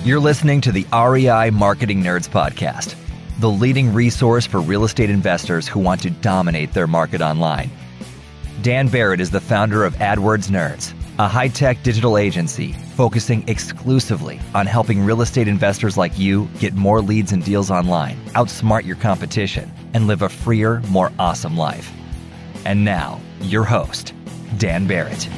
You're listening to the REI Marketing Nerds Podcast, the leading resource for real estate investors who want to dominate their market online. Dan Barrett is the founder of AdWords Nerds, a high-tech digital agency focusing exclusively on helping real estate investors like you get more leads and deals online, outsmart your competition, and live a freer, more awesome life. And now, your host, Dan Barrett.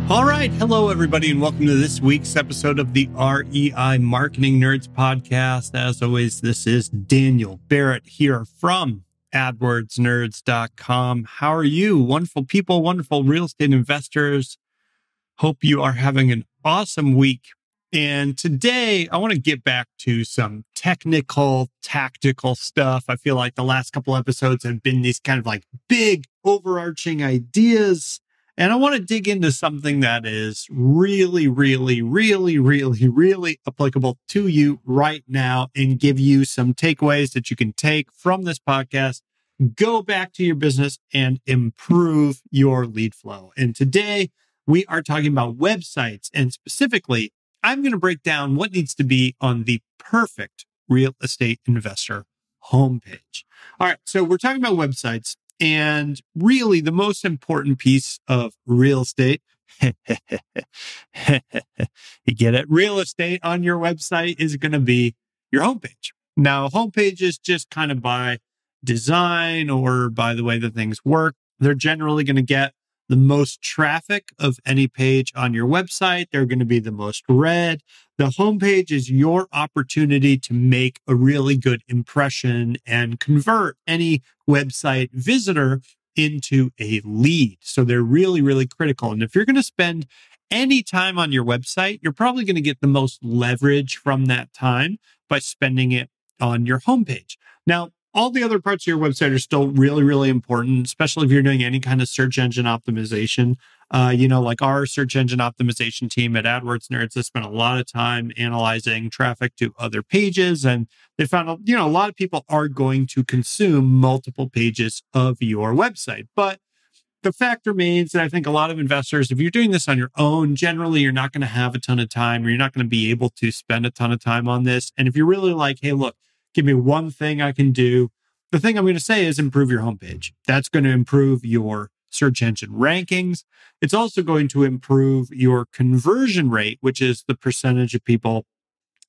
All right. Hello, everybody, and welcome to this week's episode of the REI Marketing Nerds Podcast. As always, this is Daniel Barrett here from AdWordsNerds.com. How are you? Wonderful people, wonderful real estate investors. Hope you are having an awesome week. And today, I want to get back to some technical, tactical stuff. I feel like the last couple episodes have been these kind of like big, overarching ideas. And I want to dig into something that is really applicable to you right now and give you some takeaways that you can take from this podcast, go back to your business and improve your lead flow. And today we are talking about websites, and specifically, I'm going to break down what needs to be on the perfect real estate investor homepage. All right. So we're talking about websites. And really, the most important piece of real estate, you get it? Real estate on your website is going to be your homepage. Now, homepage is just kind of by design or by the way that things work. They're generally going to get the most traffic of any page on your website. They're going to be the most read. The homepage is your opportunity to make a really good impression and convert any website visitor into a lead. So they're really critical. And if you're going to spend any time on your website, you're probably going to get the most leverage from that time by spending it on your homepage. Now, all the other parts of your website are still really important, especially if you're doing any kind of search engine optimization. Like our search engine optimization team at AdWords Nerds has spent a lot of time analyzing traffic to other pages. And they found, a lot of people are going to consume multiple pages of your website. But the fact remains that I think a lot of investors, if you're doing this on your own, generally you're not going to have a ton of time, or you're not going to be able to spend a ton of time on this. And if you're really like, hey, look, give me one thing I can do, the thing I'm going to say is improve your homepage. That's going to improve your search engine rankings. It's also going to improve your conversion rate, which is the percentage of people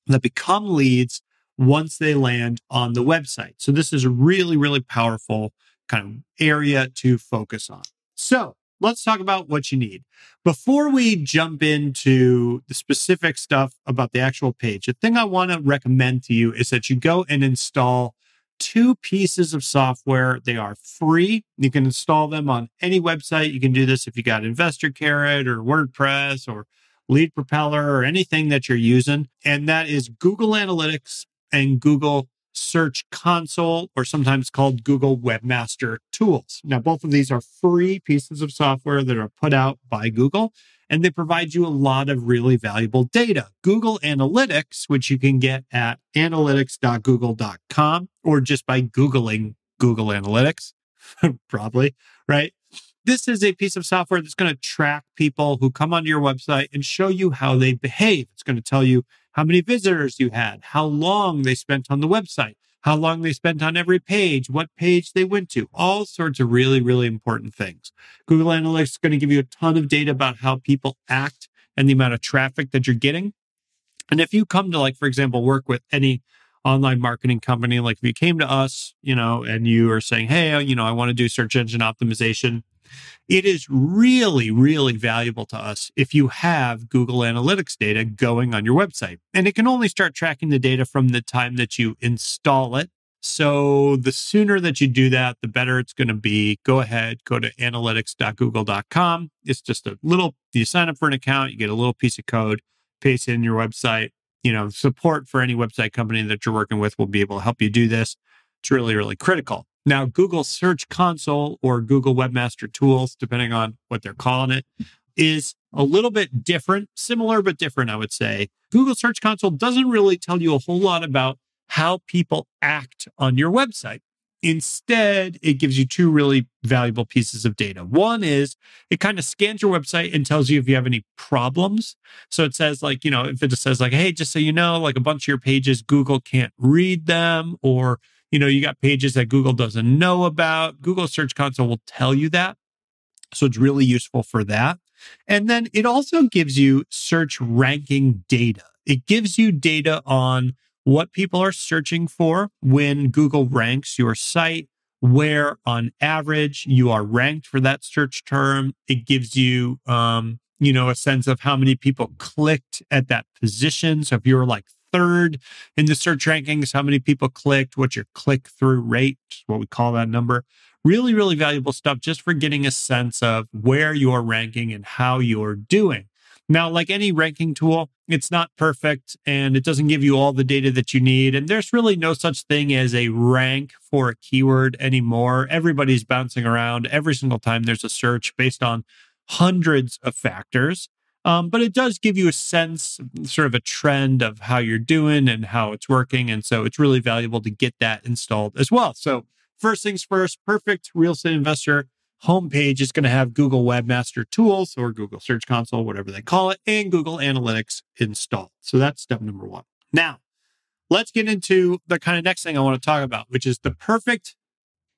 that become leads once they land on the website. So this is a really powerful kind of area to focus on. So let's talk about what you need. Before we jump into the specific stuff about the actual page, the thing I want to recommend to you is that you go and install two pieces of software. They are free. You can install them on any website. You can do this if you got Investor Carrot or WordPress or Lead Propeller or anything that you're using. And that is Google Analytics and Google Search Console, or sometimes called Google Webmaster Tools. Now, both of these are free pieces of software that are put out by Google, and they provide you a lot of really valuable data. Google Analytics, which you can get at analytics.google.com, or just by Googling Google Analytics, probably, right? This is a piece of software that's going to track people who come onto your website and show you how they behave. It's going to tell you how many visitors you had, how long they spent on the website, how long they spent on every page, what page they went to, all sorts of really important things. Google Analytics is going to give you a ton of data about how people act and the amount of traffic that you're getting. And if you come to, like, for example, work with any online marketing company, like if you came to us, and you are saying, hey, I want to do search engine optimization, it is really valuable to us if you have Google Analytics data going on your website. And it can only start tracking the data from the time that you install it. So the sooner that you do that, the better it's going to be. Go ahead, go to analytics.google.com. It's just you sign up for an account, you get a little piece of code, paste it in your website. Support for any website company that you're working with will be able to help you do this. It's really critical. Now, Google Search Console or Google Webmaster Tools, depending on what they're calling it, is a little bit different, similar but different, I would say. Google Search Console doesn't really tell you a whole lot about how people act on your website. Instead, it gives you two really valuable pieces of data. One is it kind of scans your website and tells you if you have any problems. So it says like, if it just says like, hey, just so you know, like a bunch of your pages, Google can't read them, or, you got pages that Google doesn't know about, Google Search Console will tell you that. So it's really useful for that. And then it also gives you search ranking data. It gives you data on what people are searching for when Google ranks your site, where on average you are ranked for that search term. It gives you, a sense of how many people clicked at that position. So if you're like third in the search rankings, how many people clicked, what's your click-through rate, what we call that number. Really, really valuable stuff just for getting a sense of where you're ranking and how you're doing. Now, like any ranking tool, it's not perfect and it doesn't give you all the data that you need. And there's really no such thing as a rank for a keyword anymore. Everybody's bouncing around every single time there's a search based on hundreds of factors. But it does give you a sense, sort of a trend of how you're doing and how it's working. And so it's really valuable to get that installed as well. So first things first, perfect real estate investor homepage is going to have Google Webmaster Tools or Google Search Console, whatever they call it, and Google Analytics installed. So that's step number one. Now, let's get into the kind of next thing I want to talk about, which is the perfect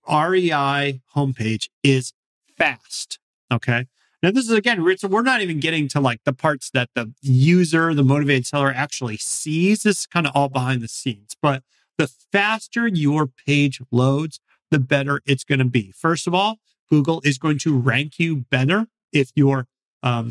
REI homepage is fast. Okay. Now, this is, again, we're not even getting to like the parts that the user, the motivated seller actually sees. This is kind of all behind the scenes. But the faster your page loads, the better it's going to be. First of all, Google is going to rank you better if your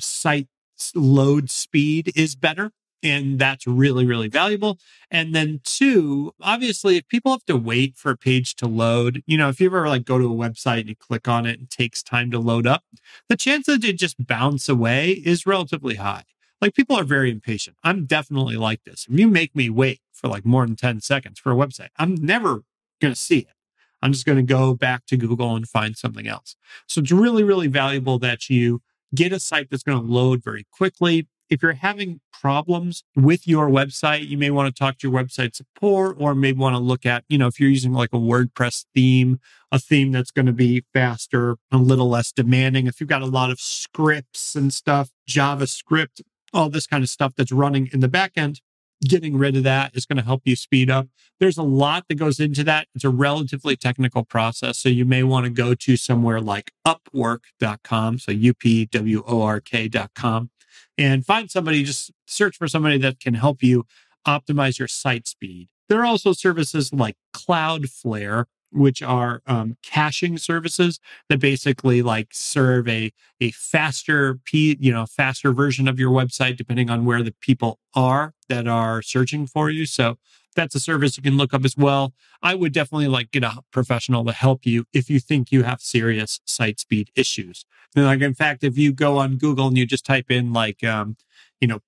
site load speed is better. And that's really, really valuable. And then two, obviously, if people have to wait for a page to load, if you ever like go to a website and you click on it and it takes time to load up, the chance that it just bounce away is relatively high. Like people are very impatient. I'm definitely like this. If you make me wait for like more than 10 seconds for a website, I'm never going to see it. I'm just going to go back to Google and find something else. So it's really, really valuable that you get a site that's going to load very quickly. If you're having problems with your website, you may want to talk to your website support, or maybe want to look at, if you're using like a WordPress theme, a theme that's going to be faster, a little less demanding. If you've got a lot of scripts and stuff, JavaScript, all this kind of stuff that's running in the back end, getting rid of that is going to help you speed up. There's a lot that goes into that. It's a relatively technical process. So you may want to go to somewhere like upwork.com. So upwork.com and find somebody, just search for somebody that can help you optimize your site speed. There are also services like Cloudflare, which are caching services that basically like serve a faster faster version of your website, depending on where the people are that are searching for you. So that's a service you can look up as well. I would definitely like get a professional to help you if you think you have serious site speed issues. And like, in fact, if you go on Google and you just type in like,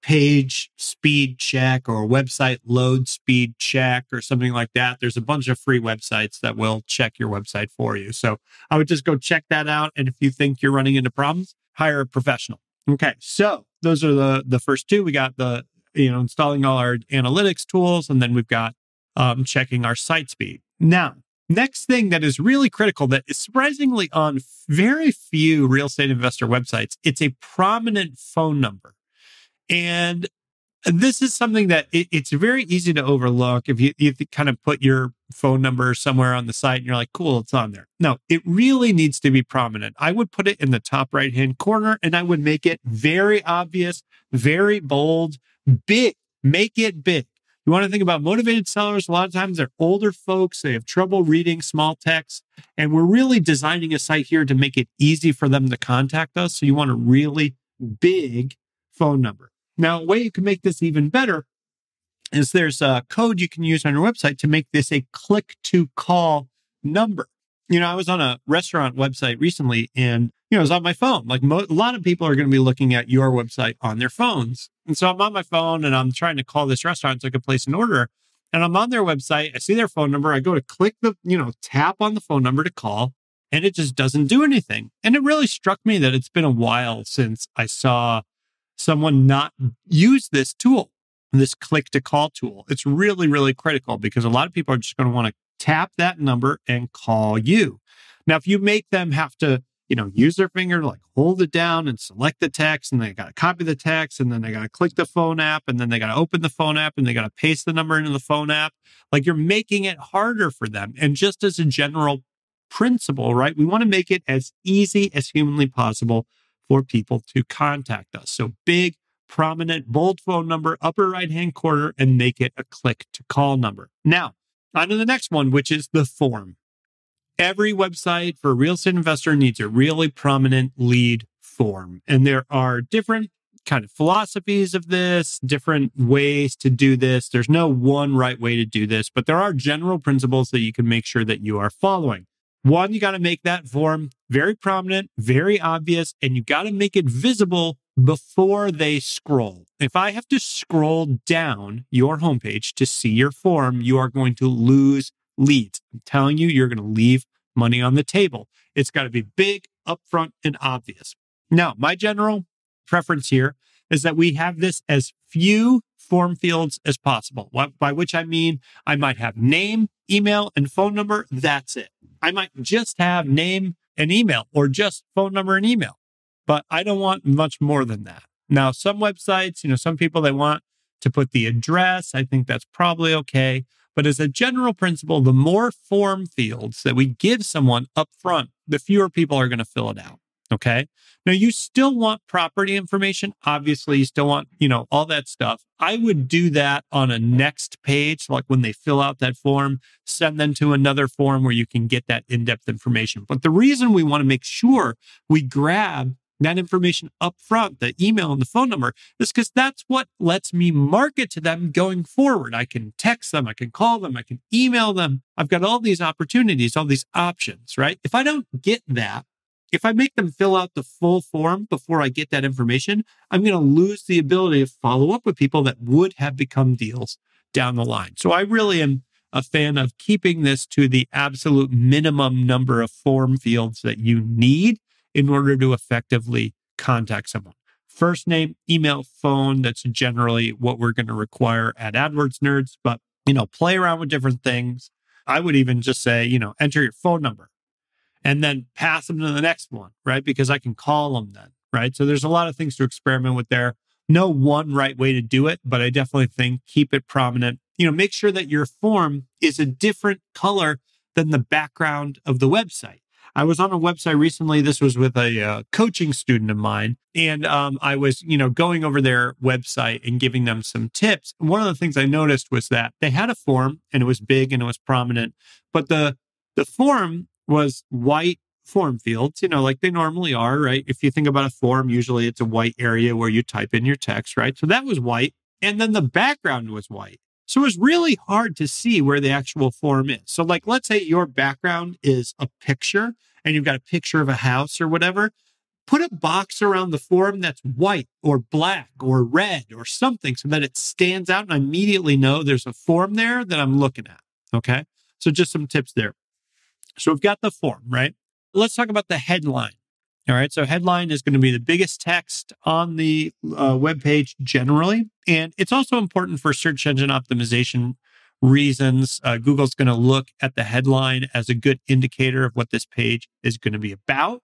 page speed check or website load speed check or something like that, there's a bunch of free websites that will check your website for you. So I would just go check that out. And if you think you're running into problems, hire a professional. Okay. So those are the first two. We got the, installing all our analytics tools, and then we've got checking our site speed. Now, next thing that is really critical that is surprisingly on very few real estate investor websites, it's a prominent phone number. And this is something that it's very easy to overlook if you kind of put your phone number somewhere on the site and you're like, cool, it's on there. No, it really needs to be prominent. I would put it in the top right-hand corner and I would make it very obvious, very bold, big. Make it big. You want to think about motivated sellers. A lot of times they're older folks. They have trouble reading small text. And we're really designing a site here to make it easy for them to contact us. So you want a really big phone number. Now, a way you can make this even better is there's a code you can use on your website to make this a click-to-call number. I was on a restaurant website recently and, it was on my phone. Like a lot of people are going to be looking at your website on their phones. And so I'm on my phone and I'm trying to call this restaurant so I can place an order. And I'm on their website. I see their phone number. I go to click the, tap on the phone number to call, and it just doesn't do anything. And it really struck me that it's been a while since I saw someone not use this tool, this click to call tool. It's really, really critical because a lot of people are just going to want to tap that number and call you. Now, if you make them have to, use their finger to like hold it down and select the text, and they got to copy the text, and then they got to click the phone app, and then they got to open the phone app, and they got to paste the number into the phone app, like you're making it harder for them. And just as a general principle, right, we want to make it as easy as humanly possible for people to contact us. So big, prominent, bold phone number, upper right-hand corner, and make it a click to call number. Now, on to the next one, which is the form. Every website for a real estate investor needs a really prominent lead form. And there are different kind of philosophies of this, different ways to do this. There's no one right way to do this, but there are general principles that you can make sure that you are following. One, you got to make that form very prominent, very obvious, and you got to make it visible before they scroll. If I have to scroll down your homepage to see your form, you are going to lose leads. I'm telling you, you're going to leave money on the table. It's got to be big, upfront, and obvious. Now, my general preference here is that we have this as few form fields as possible, by which I mean I might have name, email, and phone number. That's it. I might just have name and email, or just phone number and email, but I don't want much more than that. Now, some websites, some people, they want to put the address. I think that's probably okay. But as a general principle, the more form fields that we give someone up front, the fewer people are going to fill it out. Okay. Now, you still want property information. Obviously, you still want, all that stuff. I would do that on a next page, like when they fill out that form, send them to another form where you can get that in-depth information. But the reason we want to make sure we grab that information up front, the email and the phone number, is because that's what lets me market to them going forward. I can text them, I can call them, I can email them. I've got all these opportunities, all these options, right? If I don't get that, if I make them fill out the full form before I get that information, I'm going to lose the ability to follow up with people that would have become deals down the line. So I really am a fan of keeping this to the absolute minimum number of form fields that you need in order to effectively contact someone. First name, email, phone, that's generally what we're going to require at AdWords Nerds, but, play around with different things. I would even just say, enter your phone number and then pass them to the next one, right? Because I can call them then, right? So there's a lot of things to experiment with there. No one right way to do it, but I definitely think keep it prominent. Make sure that your form is a different color than the background of the website. I was on a website recently. This was with a coaching student of mine. And I was, going over their website and giving them some tips. And one of the things I noticed was that they had a form and it was big and it was prominent, but the form was white form fields, like they normally are, right? If you think about a form, usually it's a white area where you type in your text, right? So that was white. And then the background was white. So it was really hard to see where the actual form is. So like, let's say your background is a picture and you've got a picture of a house or whatever. Put a box around the form that's white or black or red or something so that it stands out and I immediately know there's a form there that I'm looking at. Okay. So just some tips there. So we've got the form, right? Let's talk about the headline. All right. So headline is going to be the biggest text on the web page generally. And it's also important for search engine optimization reasons. Google's going to look at the headline as a good indicator of what this page is going to be about.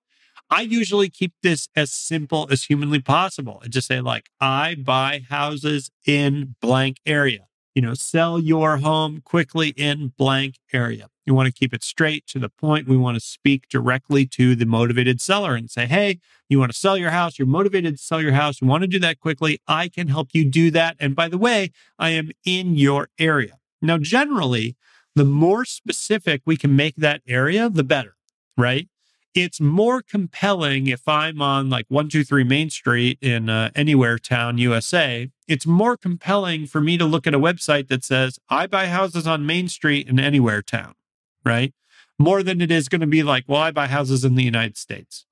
I usually keep this as simple as humanly possible. I just say like, I buy houses in blank area. Sell your home quickly in blank area. You want to keep it straight to the point. We want to speak directly to the motivated seller and say, hey, you want to sell your house. You're motivated to sell your house. You want to do that quickly. I can help you do that. And by the way, I am in your area. Now, generally, the more specific we can make that area, the better, right? It's more compelling if I'm on like 123 Main Street in Anywhere Town, USA. It's more compelling for me to look at a website that says, I buy houses on Main Street in Anywhere Town, right? More than it is going to be like, well, I buy houses in the United States.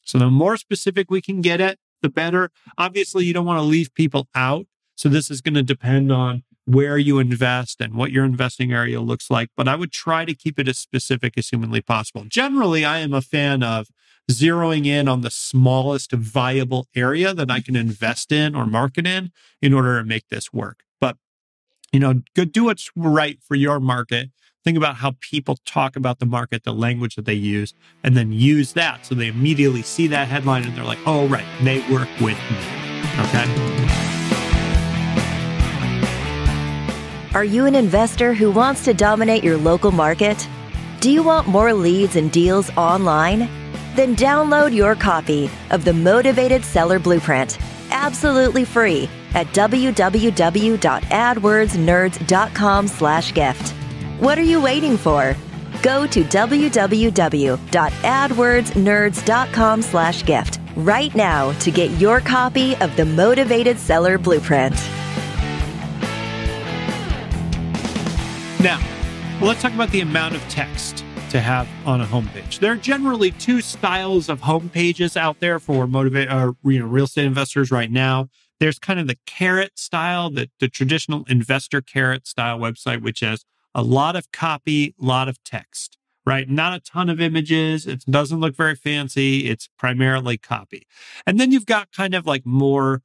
So the more specific we can get it, the better. Obviously, you don't want to leave people out. So this is going to depend on where you invest and what your investing area looks like. But I would try to keep it as specific as humanly possible. Generally, I am a fan of zeroing in on the smallest viable area that I can invest in or market in order to make this work. But, do what's right for your market. Think about how people talk about the market, the language that they use, and then use that. So they immediately see that headline and they're like, oh, right, they work with me. Okay. Are you an investor who wants to dominate your local market? Do you want more leads and deals online? Then download your copy of the Motivated Seller Blueprint, absolutely free, at www.adwordsnerds.com/gift. What are you waiting for? Go to www.adwordsnerds.com/gift right now to get your copy of the Motivated Seller Blueprint. Now, let's talk about the amount of text to have on a homepage. There are generally two styles of homepages out there for real estate investors right now. There's kind of the carrot style, the traditional investor carrot style website, which has a lot of copy, a lot of text, right? Not a ton of images. It doesn't look very fancy. It's primarily copy. And then you've got kind of like more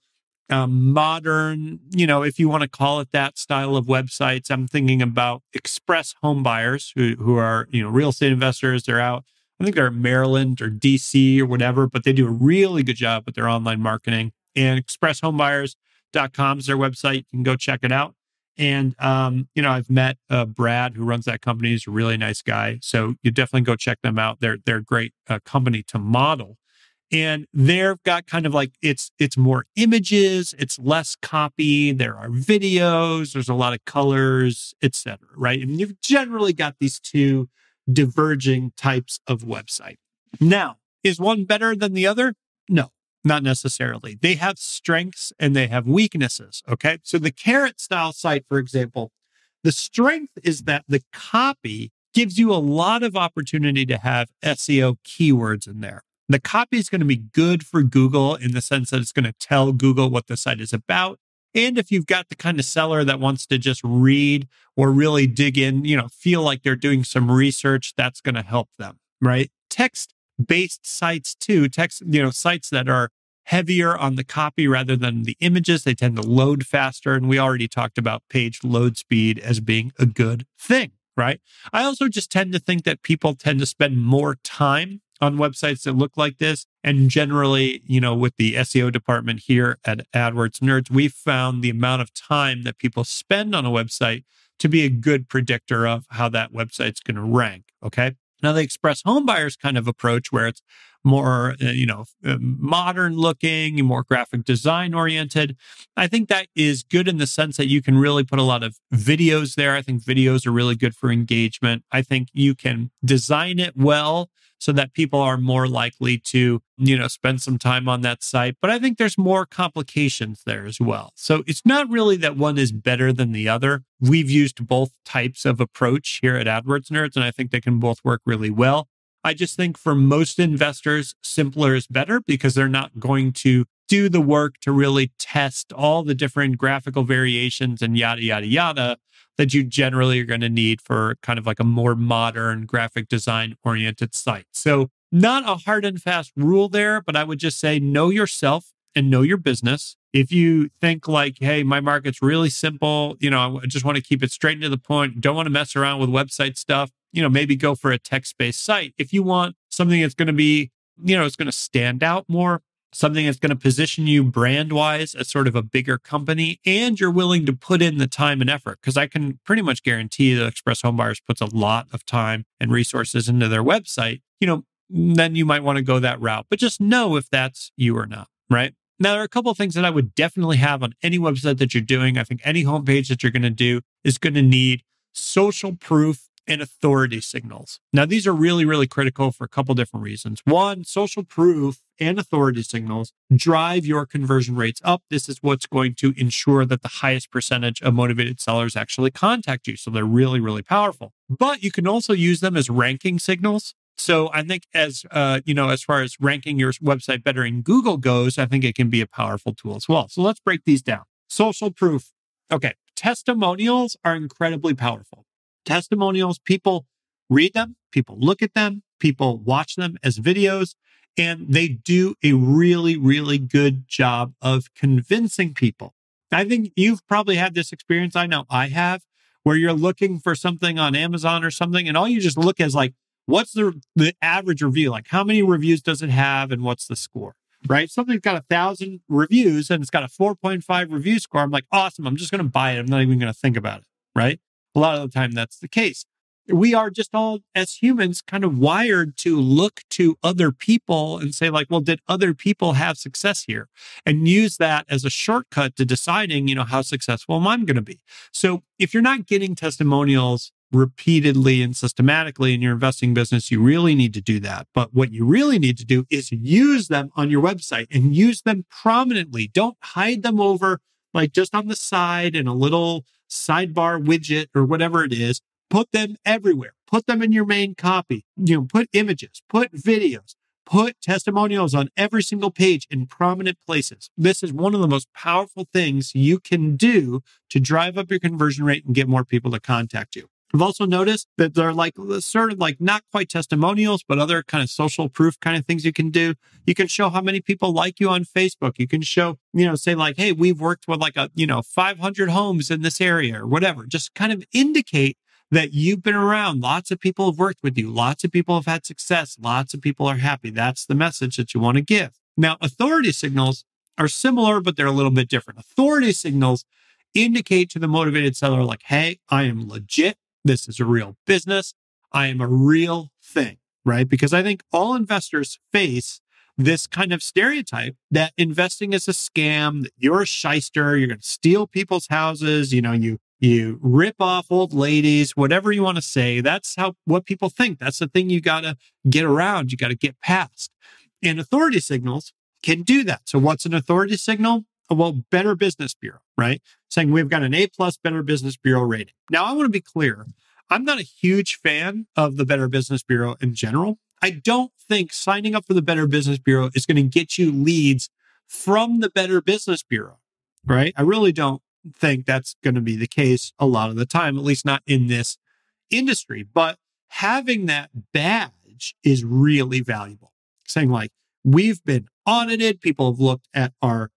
modern, if you want to call it that style of websites. I'm thinking about express home buyers who are, real estate investors. They're out, I think they're in Maryland or DC or whatever, but they do a really good job with their online marketing. And expresshomebuyers.com is their website. You can go check it out. And, I've met Brad, who runs that company. He's a really nice guy. So you definitely go check them out. They're a great company to model. And they've got kind of like, it's more images, it's less copy, there are videos, there's a lot of colors, etc. Right? And you've generally got these two diverging types of website. Now, is one better than the other? No, not necessarily. They have strengths and they have weaknesses. Okay. So the carrot style site, for example, the strength is that the copy gives you a lot of opportunity to have SEO keywords in there. The copy is going to be good for Google in the sense that it's going to tell Google what the site is about. And if you've got the kind of seller that wants to just read or really dig in, feel like they're doing some research, that's going to help them, right? Text-based sites too, sites that are heavier on the copy rather than the images, they tend to load faster. And we already talked about page load speed as being a good thing, right? I also just tend to think that people tend to spend more time on websites that look like this. And generally, with the SEO department here at AdWords Nerds, we've found the amount of time that people spend on a website to be a good predictor of how that website's going to rank. Okay. Now, the express home buyers kind of approach where it's more, modern looking, more graphic design oriented. I think that is good in the sense that you can really put a lot of videos there. I think videos are really good for engagement. I think you can design it well so that people are more likely to, spend some time on that site. But I think there's more complications there as well. So it's not really that one is better than the other. We've used both types of approach here at AdWords Nerds, and I think they can both work really well. I just think for most investors, simpler is better because they're not going to do the work to really test all the different graphical variations and yada, yada, yada that you generally are going to need for kind of like a more modern graphic design oriented site. So not a hard and fast rule there, but I would just say know yourself and know your business. If you think like, hey, my market's really simple, I just want to keep it straight and to the point, don't want to mess around with website stuff, maybe go for a text-based site. If you want something that's going to be, it's going to stand out more, something that's going to position you brand-wise as sort of a bigger company, and you're willing to put in the time and effort, because I can pretty much guarantee that Express Home Buyers puts a lot of time and resources into their website, then you might want to go that route. But just know if that's you or not, right? Now, there are a couple of things that I would definitely have on any website that you're doing. I think any homepage that you're going to do is going to need social proof and authority signals. Now, these are really, really critical for a couple different reasons. One, social proof and authority signals drive your conversion rates up. This is what's going to ensure that the highest percentage of motivated sellers actually contact you. So they're really, really powerful. But you can also use them as ranking signals. So I think as far as ranking your website better in Google goes, I think it can be a powerful tool as well. So let's break these down. Social proof. Okay. Testimonials are incredibly powerful. Testimonials, people read them, people look at them, people watch them as videos, and they do a really, really good job of convincing people. I think you've probably had this experience. I know I have, where you're looking for something on Amazon or something, and all you just look is like, what's the average review? Like, how many reviews does it have and what's the score, right? Something's got 1,000 reviews and it's got a 4.5 review score. I'm like, awesome. I'm just going to buy it. I'm not even going to think about it, right? A lot of the time that's the case. We are just all, as humans, kind of wired to look to other people and say like, well, did other people have success here? And use that as a shortcut to deciding, how successful am I going to be? So if you're not getting testimonials repeatedly and systematically in your investing business, you really need to do that. But what you really need to do is use them on your website and use them prominently. Don't hide them over like just on the side in a little sidebar widget or whatever it is. Put them everywhere. Put them in your main copy. Put images, put videos, put testimonials on every single page in prominent places. This is one of the most powerful things you can do to drive up your conversion rate and get more people to contact you. I've also noticed that they're like sort of like not quite testimonials, but other kind of social proof kind of things you can do. You can show how many people like you on Facebook. You can show, say like, hey, we've worked with like 500 homes in this area or whatever. Just kind of indicate that you've been around. Lots of people have worked with you. Lots of people have had success. Lots of people are happy. That's the message that you want to give. Now, authority signals are similar, but they're a little bit different. Authority signals indicate to the motivated seller like, hey, I am legit. This is a real business. I am a real thing, right? Because I think all investors face this kind of stereotype that investing is a scam, that you're a shyster, you're going to steal people's houses, you rip off old ladies, whatever you want to say. That's what people think. That's the thing you got to get around. You got to get past. And authority signals can do that. So what's an authority signal? Well, Better Business Bureau, right? Saying we've got an A+ Better Business Bureau rating. Now, I want to be clear. I'm not a huge fan of the Better Business Bureau in general. I don't think signing up for the Better Business Bureau is going to get you leads from the Better Business Bureau, right? I really don't think that's going to be the case a lot of the time, at least not in this industry. But having that badge is really valuable. Saying like, we've been audited. People have looked at our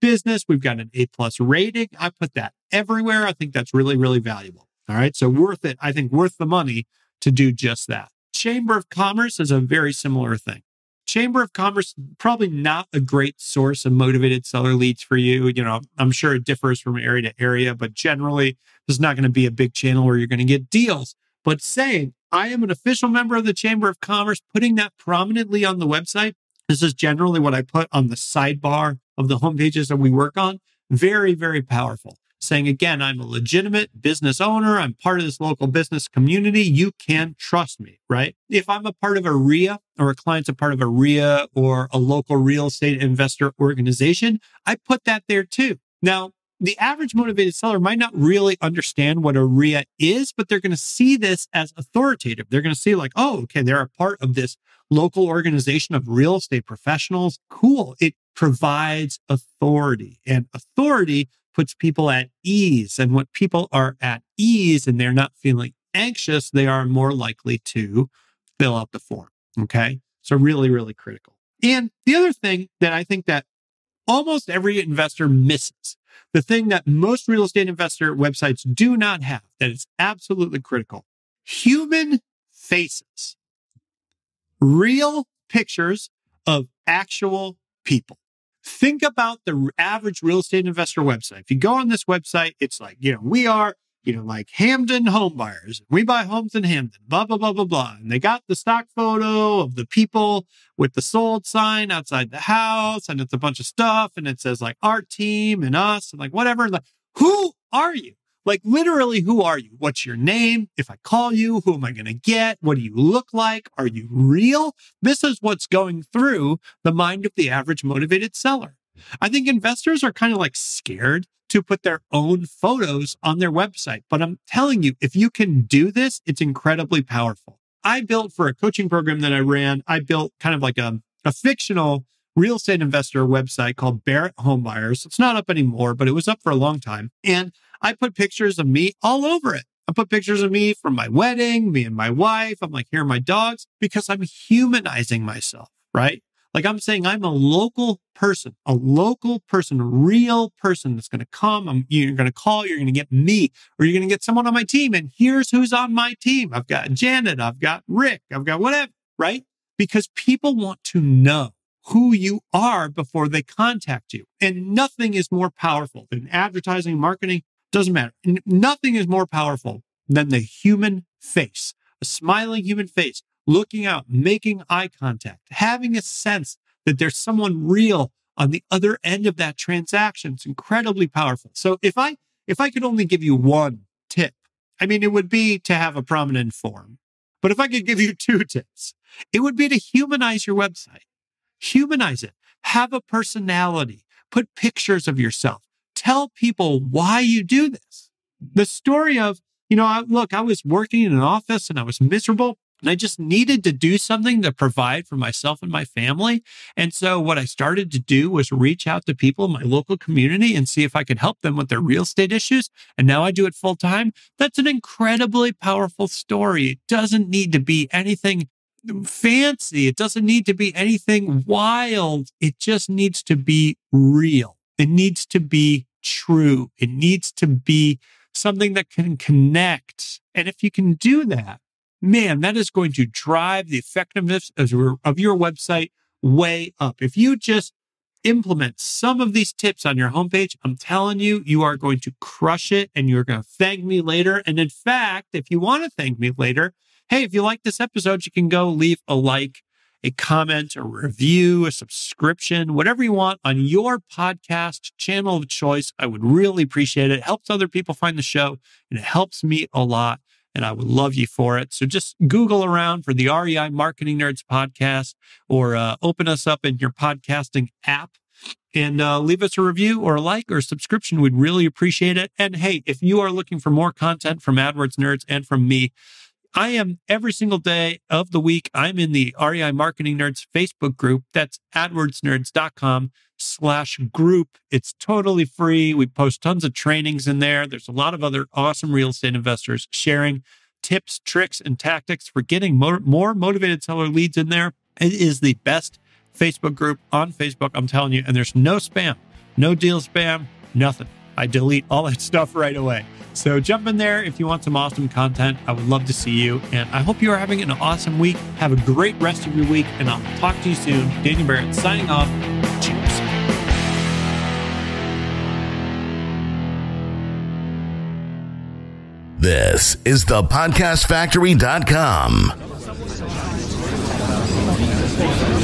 business. We've got an A+ rating. I put that everywhere. I think that's really, really valuable. All right. So worth it. I think worth the money to do just that. Chamber of Commerce is a very similar thing. Chamber of Commerce, probably not a great source of motivated seller leads for you. I'm sure it differs from area to area, but generally there's not going to be a big channel where you're going to get deals. But saying, I am an official member of the Chamber of Commerce, putting that prominently on the website, this is generally what I put on the sidebar of the homepages that we work on. Very, very powerful. Saying, again, I'm a legitimate business owner. I'm part of this local business community. You can trust me, right? If I'm a part of a RIA or a client's a part of a RIA or a local real estate investor organization, I put that there too. Now, the average motivated seller might not really understand what a RIA is, but they're going to see this as authoritative. They're going to see like, oh, okay, they're a part of this local organization of real estate professionals. Cool. It provides authority, and authority puts people at ease. And when people are at ease and they're not feeling anxious, they are more likely to fill out the form. Okay. So really, really critical. And the other thing that I think that almost every investor misses, the thing that most real estate investor websites do not have, that is absolutely critical: human faces, real pictures of actual people. Think about the average real estate investor website. If you go on this website, it's like, we are, like Hamden home buyers. We buy homes in Hamden, blah, blah, blah, blah, blah. And they got the stock photo of the people with the sold sign outside the house. And it's a bunch of stuff. And it says like our team and us and like whatever. And like, who are you? Like literally, who are you? What's your name? If I call you, who am I going to get? What do you look like? Are you real? This is what's going through the mind of the average motivated seller. I think investors are kind of like scared to put their own photos on their website. But I'm telling you, if you can do this, it's incredibly powerful. I built for a coaching program that I ran, I built kind of like a fictional real estate investor website called Barrett Home Buyers. It's not up anymore, but it was up for a long time. And I put pictures of me all over it. I put pictures of me from my wedding, me and my wife. I'm like, here are my dogs, because I'm humanizing myself, right? Like I'm saying, I'm a local person, a real person that's going to come. You're going to call, you're going to get me, or you're going to get someone on my team. And here's who's on my team. I've got Janet, I've got Rick, I've got whatever, right? Because people want to know who you are before they contact you. And nothing is more powerful than advertising, marketing, doesn't matter. Nothing is more powerful than the human face, a smiling human face, looking out, making eye contact, having a sense that there's someone real on the other end of that transaction. It's incredibly powerful. So if I could only give you one tip, I mean, it would be to have a prominent form. But if I could give you 2 tips, it would be to humanize your website. Humanize it. Have a personality. Put pictures of yourself. Tell people why you do this. The story of, I was working in an office and I was miserable and I just needed to do something to provide for myself and my family. And so what I started to do was reach out to people in my local community and see if I could help them with their real estate issues. And now I do it full time. That's an incredibly powerful story. It doesn't need to be anything fancy. It doesn't need to be anything wild. It just needs to be real. It needs to be true. It needs to be something that can connect. And if you can do that, man, that is going to drive the effectiveness of your website way up. If you just implement some of these tips on your homepage, I'm telling you, you are going to crush it and you're going to thank me later. And in fact, if you want to thank me later, hey, if you like this episode, you can go leave a like, a comment, a review, a subscription, whatever you want on your podcast channel of choice. I would really appreciate it. It helps other people find the show and it helps me a lot. And I would love you for it. So just Google around for the REI Marketing Nerds podcast or open us up in your podcasting app and leave us a review or a like or a subscription. We'd really appreciate it. And hey, if you are looking for more content from AdWords Nerds and from me, I am every single day of the week. I'm in the REI Marketing Nerds Facebook group. That's adwordsnerds.com/group. It's totally free. We post tons of trainings in there. There's a lot of other awesome real estate investors sharing tips, tricks, and tactics for getting more motivated seller leads in there. It is the best Facebook group on Facebook, I'm telling you. And there's no spam, no deal spam, nothing. I delete all that stuff right away. So jump in there if you want some awesome content. I would love to see you. And I hope you are having an awesome week. Have a great rest of your week. And I'll talk to you soon. Dan Barrett signing off. Cheers. This is thepodcastfactory.com.